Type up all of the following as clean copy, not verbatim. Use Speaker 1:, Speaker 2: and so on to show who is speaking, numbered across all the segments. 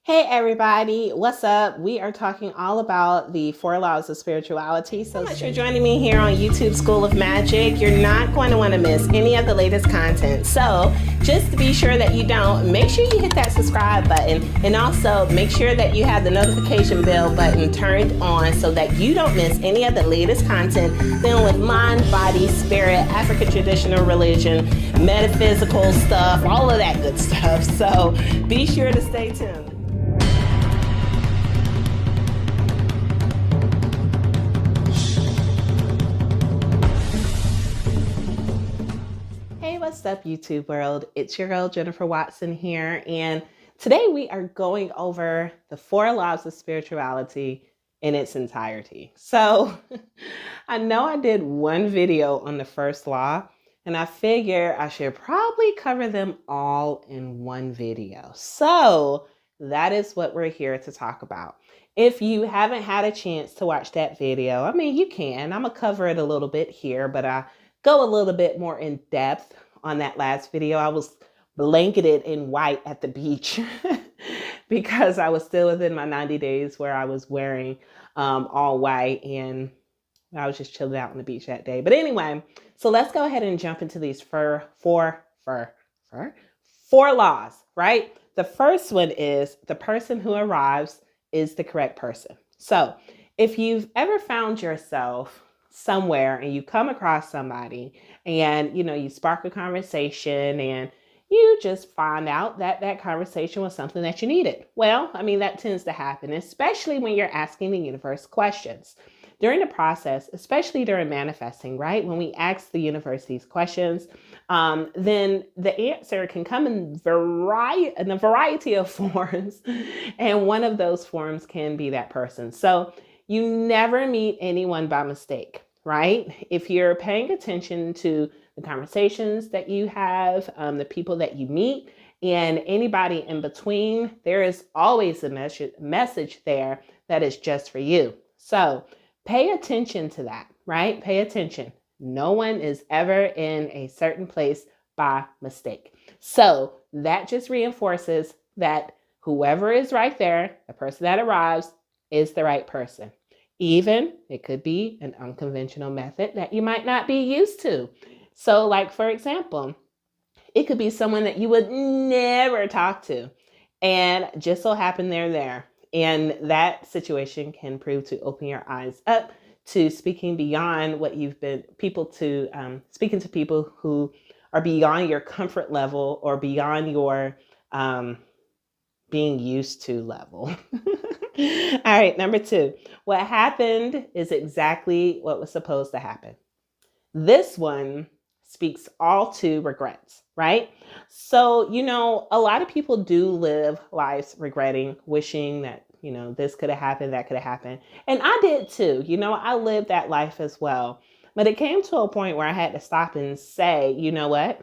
Speaker 1: Hey everybody, what's up? We are talking all about the 4 laws of spirituality. So much for joining me here on YouTube School of Magic. You're not going to want to miss any of the latest content. So just to be sure that you don't, make sure you hit that subscribe button and also make sure that you have the notification bell button turned on so that you don't miss any of the latest content dealing with mind, body, spirit, African traditional religion, metaphysical stuff, all of that good stuff. So be sure to stay tuned. Hey, what's up, YouTube world? It's your girl, Jennifer Watson here. And today we are going over the 4 laws of spirituality in its entirety. So I know I did one video on the first law, and I figure I should probably cover them all in one video. So that is what we're here to talk about. If you haven't had a chance to watch that video, I mean, you can. I'm going to cover it a little bit here, but I go a little bit more in depth on that last video. I was blanketed in white at the beach because I was still within my 90 days where I was wearing all white, and I was just chilling out on the beach that day. But anyway, so let's go ahead and jump into these four laws, right? The first one is the person who arrives is the correct person. So if you've ever found yourself somewhere and you come across somebody and you spark a conversation and you just find out that that conversation was something that you needed. Well, I mean, that tends to happen, especially when you're asking the universe questions. During the process, especially during manifesting, right? When we ask the universe these questions, then the answer can come in a variety of forms. And one of those forms can be that person. So you never meet anyone by mistake, right? If you're paying attention to the conversations that you have, the people that you meet, and anybody in between, there is always a message there that is just for you. So pay attention to that, right? Pay attention. No one is ever in a certain place by mistake. So that just reinforces that whoever is right there, the person that arrives, is the right person. Even it could be an unconventional method that you might not be used to. So like, for example, it could be someone that you would never talk to and just so happen they're there. And that situation can prove to open your eyes up to speaking beyond what you've been speaking to people who are beyond your comfort level or beyond your being used to level. All right, number 2. What happened is exactly what was supposed to happen. This one speaks all to regrets, right? So, a lot of people do live lives regretting, wishing that, this could have happened, that could have happened. And I did too. I lived that life as well. But it came to a point where I had to stop and say, you know what?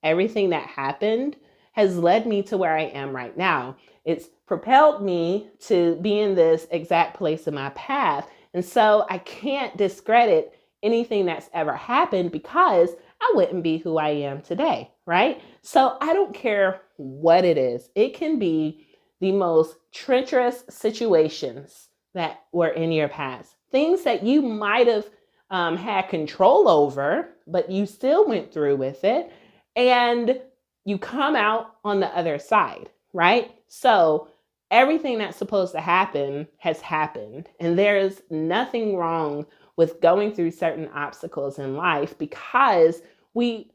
Speaker 1: Everything that happened has led me to where I am right now. It's propelled me to be in this exact place in my path. And so I can't discredit anything that's ever happened because I wouldn't be who I am today, right? So I don't care what it is. It can be the most treacherous situations that were in your past. Things that you might have had control over, but you still went through with it. And you come out on the other side, right? So everything that's supposed to happen has happened. And there's nothing wrong with going through certain obstacles in life because we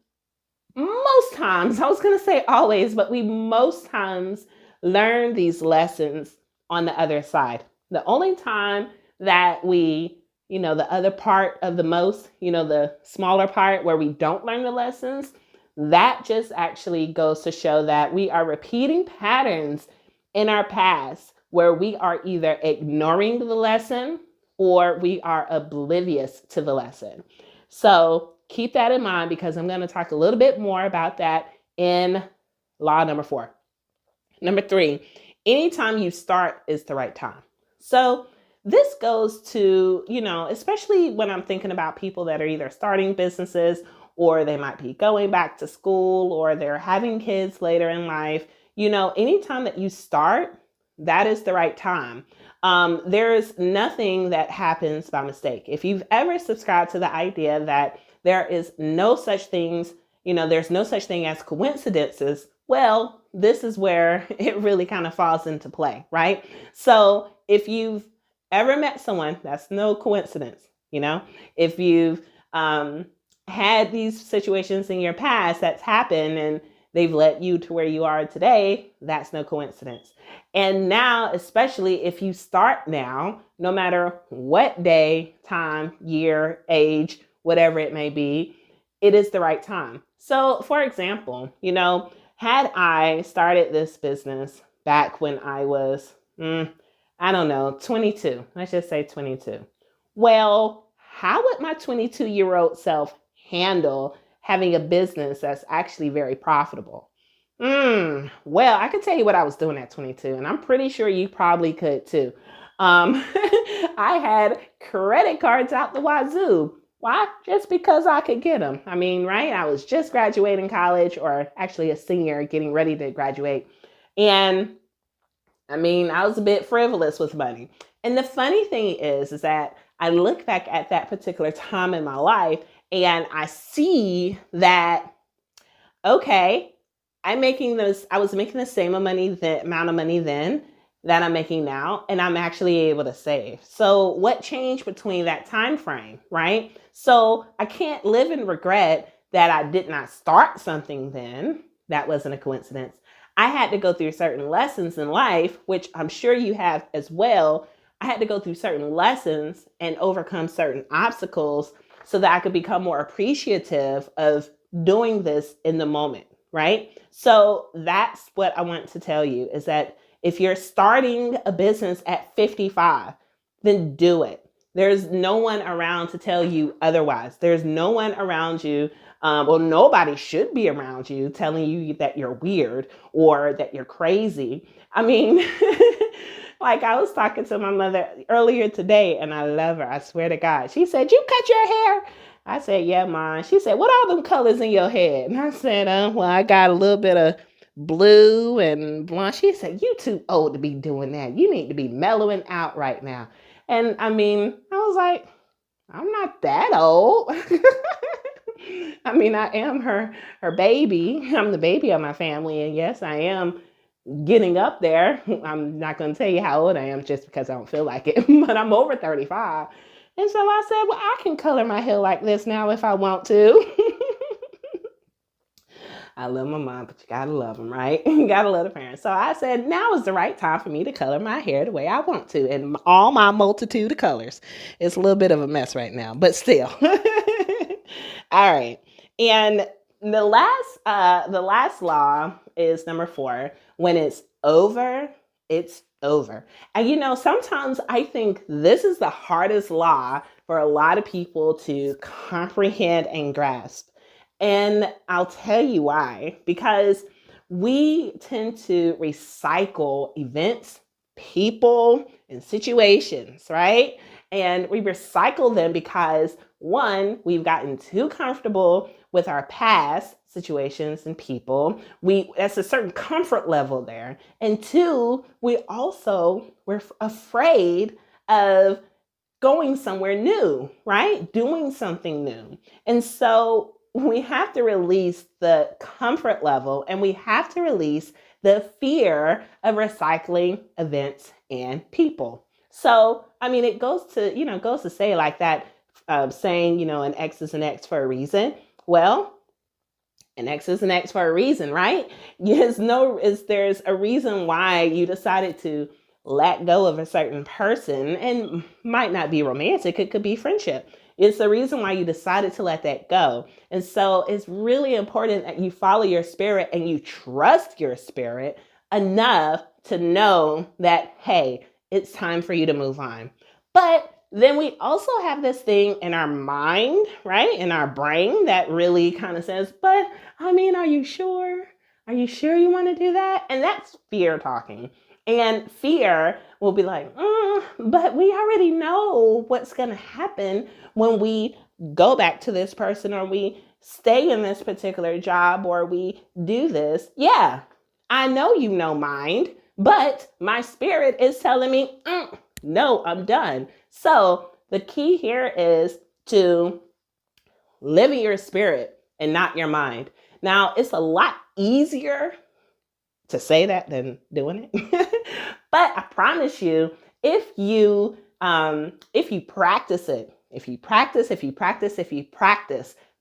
Speaker 1: most times, I was going to say always, but we most times learn these lessons on the other side. The only time that we, the other part of the most, the smaller part where we don't learn the lessons, that just actually goes to show that we are repeating patterns in our past where we are either ignoring the lesson or we are oblivious to the lesson. So keep that in mind because I'm going to talk a little bit more about that in law number 4. Number 3, anytime you start is the right time. So this goes to, especially when I'm thinking about people that are either starting businesses or they might be going back to school or they're having kids later in life. Anytime that you start that is the right time. There's nothing that happens by mistake. If you've ever subscribed to the idea that there is no such things, there's no such thing as coincidences, well, this is where it really kind of falls into play, right? So if you've ever met someone, that's no coincidence, if you've had these situations in your past that's happened and they've led you to where you are today, that's no coincidence. And now, especially if you start now, no matter what day, time, year, age, whatever it may be, it is the right time. So for example, had I started this business back when I was, 22, let's just say 22. Well, how would my 22-year-old self handle having a business that's actually very profitable? Well, I can tell you what I was doing at 22, and I'm pretty sure you probably could too. I had credit cards out the wazoo. Why? Just because I could get them. Right? I was just graduating college, or actually a senior getting ready to graduate. And I was a bit frivolous with money. And the funny thing is that I look back at that particular time in my life and I see that, okay, I was making the same amount of money then that I'm making now, and I'm actually able to save. So what changed between that time frame, right? So I can't live in regret that I did not start something then. That wasn't a coincidence. I had to go through certain lessons in life, which I'm sure you have as well. I had to go through certain lessons and overcome certain obstacles so that I could become more appreciative of doing this in the moment, right? So that's what I want to tell you, is that if you're starting a business at 55, then do it. There's no one around to tell you otherwise. There's no one around you, nobody should be around you telling you that you're weird or that you're crazy. Like I was talking to my mother earlier today, and I love her. I swear to God. She said, "You cut your hair?" I said, "Yeah, Mom." She said, "What are them colors in your head?" And I said, well, I got a little bit of blue and blonde. She said, "You too old to be doing that. You need to be mellowing out right now." And I was like, I'm not that old. I am her baby. I'm the baby of my family. And yes, I am getting up there. I'm not going to tell you how old I am just because I don't feel like it, but I'm over 35. And so I said, well, I can color my hair like this now if I want to. I love my mom, but you gotta love them, right? You gotta love the parents. So I said, now is the right time for me to color my hair the way I want to, and all my multitude of colors. It's a little bit of a mess right now, but still. All right. And the last law is number 4. When it's over, it's over. And sometimes I think this is the hardest law for a lot of people to comprehend and grasp. And I'll tell you why. Because we tend to recycle events, people, and situations, right? And we recycle them because, one, we've gotten too comfortable with our past situations and people. That's a certain comfort level there. And 2, we're afraid of going somewhere new, right? Doing something new. And so we have to release the comfort level, and we have to release the fear of recycling events and people. So, it goes to say like that, saying, an X is an X for a reason. Well, an X is an X for a reason, right? There's a reason why you decided to let go of a certain person, and might not be romantic. It could be friendship. It's the reason why you decided to let that go. And so it's really important that you follow your spirit and you trust your spirit enough to know that, hey, it's time for you to move on. But then we also have this thing in our mind, right? In our brain that really kind of says, but are you sure? Are you sure you want to do that? And that's fear talking. And fear will be like, but we already know what's going to happen when we go back to this person, or we stay in this particular job, or we do this. Yeah, I know mind, But my spirit is telling me, no, I'm done. So the key here is to live in your spirit and not your mind. Now, it's a lot easier to say that than doing it. But I promise you, if you practice it, if you practice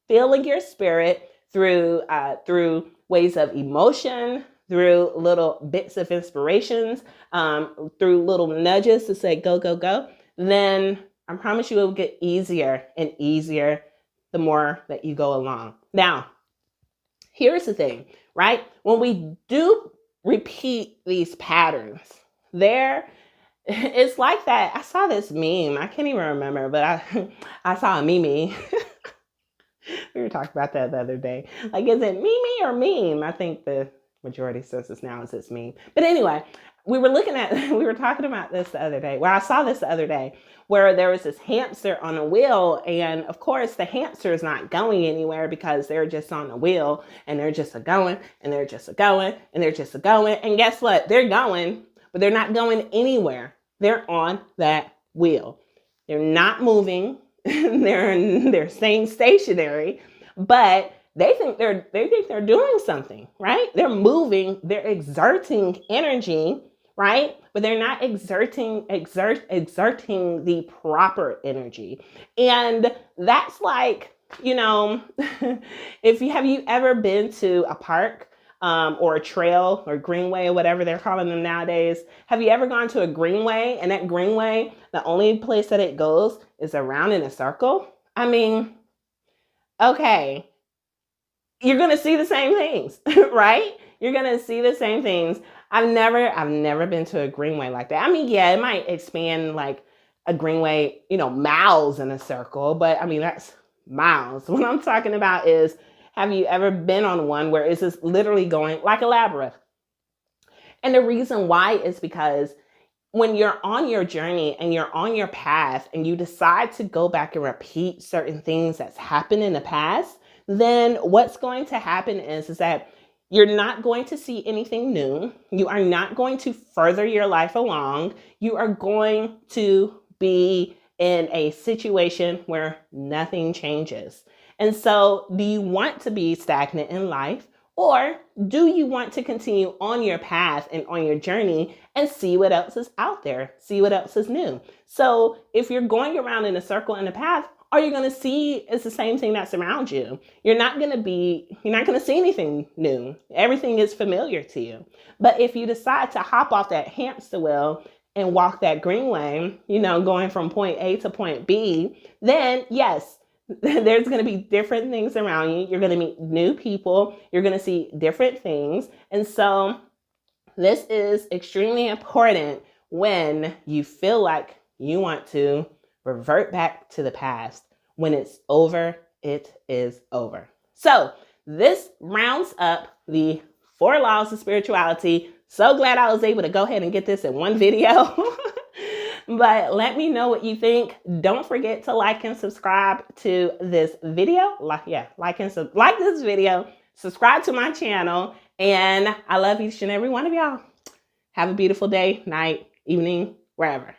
Speaker 1: feeling your spirit through ways of emotion, through little bits of inspirations, through little nudges to say, go, go, go, then I promise you it will get easier and easier the more that you go along. Now, here's the thing, right? When we do repeat these patterns, it's like that. I saw this meme. I can't even remember, but I saw a meme. We were talking about that the other day. Like, is it meme or meme? I think the majority says this now is it's meme. But anyway, we were talking about this the other day, where I saw this the other day, where there was this hamster on a wheel. And of course, the hamster is not going anywhere because they're just on the wheel and they're just a-going and they're just a-going and they're just a-going. And guess what? They're going, but they're not going anywhere. They're on that wheel. They're not moving. They're staying stationary, but they think they're doing something, right? They're moving, they're exerting energy, right? But they're not exerting the proper energy. And that's like, have you ever been to a park or a trail or greenway or whatever they're calling them nowadays? Have you ever gone to a greenway, and that greenway, the only place that it goes is around in a circle? I mean, okay, you're going to see the same things, right? You're going to see the same things. I've never been to a greenway like that. I mean, yeah, it might expand like a greenway, miles in a circle, but I mean, that's miles. What I'm talking about is, have you ever been on one where it's just literally going like a labyrinth? And the reason why is because when you're on your journey and you're on your path and you decide to go back and repeat certain things that's happened in the past, then what's going to happen is that you're not going to see anything new. You are not going to further your life along. You are going to be in a situation where nothing changes. And so, do you want to be stagnant in life, or do you want to continue on your path and on your journey and see what else is out there, see what else is new? So if you're going around in a circle in the path, all you're going to see is the same thing that's around you. You're not going to see anything new. Everything is familiar to you. But if you decide to hop off that hamster wheel and walk that greenway, going from point A to point B, then yes, there's going to be different things around you. You're going to meet new people. You're going to see different things. And so this is extremely important when you feel like you want to revert back to the past. When it's over, it is over. So this rounds up the 4 laws of spirituality. So glad I was able to go ahead and get this in one video. But let me know what you think. Don't forget to like and subscribe to this video. Like this video. Subscribe to my channel. And I love each and every one of y'all. Have a beautiful day, night, evening, wherever.